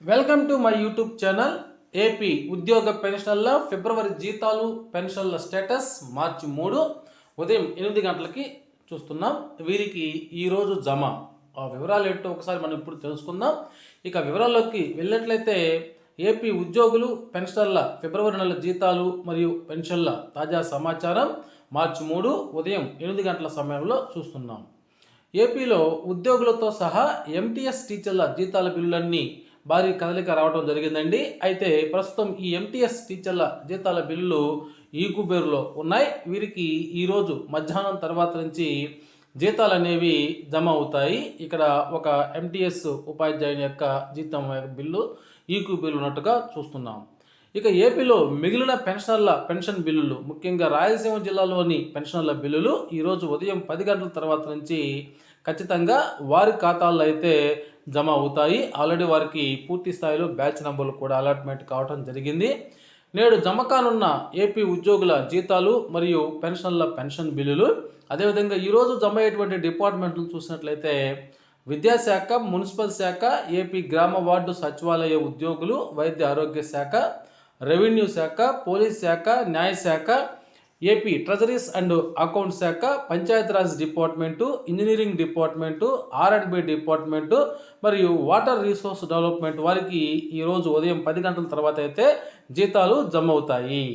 Welcome to my YouTube channel. AP ఉద్యోగ పెన్షన్ల ఫిబ్రవరి జీతాలు పెన్షన్ల స్టేటస్ మార్చి 3 ఉదయం 8 గంటలకి చూస్తున్నాం. వీరికి ఈరోజు జమ. ఆ వివరాలు ఏంటో ఒకసారి మనం ఇప్పుడు తెలుసుకుందాం. ఇక వివరాల్లోకి వెళ్ళినట్లయితే ఏపీ ఉద్యోగులు పెన్షనర్ల ఫిబ్రవరి నెల జీతాలు మరియు పెన్షన్ల తాజా సమాచారం మార్చి 3 ఉదయం 8 గంటల సమయంలో చూస్తున్నాం. ఏపీలో ఉద్యోగులతో సహా ఎంటీఎస్ టీచర్ల జీతాల బిల్లులన్నీ భారీ కదలిక రావడం జరిగిందండి. అయితే ప్రస్తుతం ఈ ఎంటీఎస్ టీచర్ల జీతాల బిల్లులు ఈ కుబేరులో ఉన్నాయి. వీరికి ఈరోజు మధ్యాహ్నం తర్వాత నుంచి జీతాలు అనేవి జమ అవుతాయి. ఇక్కడ ఒక ఎంటీఎస్ ఉపాధ్యాయుని యొక్క జీతం బిల్లు ఈ కుబేరు ఉన్నట్టుగా చూస్తున్నాం. ఇక ఏపీలో మిగిలిన పెన్షనర్ల పెన్షన్ బిల్లులు, ముఖ్యంగా రాయలసీమ జిల్లాలోని పెన్షనర్ల బిల్లులు ఈరోజు ఉదయం 10 గంటల తర్వాత నుంచి ఖచ్చితంగా వారి ఖాతాల్లో అయితే జమ అవుతాయి. ఆల్రెడీ వారికి పూర్తి స్థాయిలో బ్యాచ్ నంబర్లు కూడా అలాట్మెంట్ కావడం జరిగింది. నేడు జమ కానున్న ఏపీ ఉద్యోగుల జీతాలు మరియు పెన్షన్ల పెన్షన్ బిల్లులు, అదేవిధంగా ఈరోజు జమ అయ్యేటువంటి డిపార్ట్మెంట్లు చూసినట్లయితే విద్యాశాఖ, మున్సిపల్ శాఖ, ఏపీ గ్రామ వార్డు సచివాలయ ఉద్యోగులు, వైద్య ఆరోగ్య శాఖ, రెవెన్యూ శాఖ, పోలీస్ శాఖ, న్యాయశాఖ, ఏపీ ట్రెజరీస్ అండ్ అకౌంట్ శాఖ, Panchayati Raj department, engineering department, ఆర్&బి department మరియు వాటర్ రిసోర్స్ డెవలప్మెంట్ వారికి ఈరోజు ఉదయం 10 గంటల తర్వాత అయితే జీతాలు జమ అవుతాయి.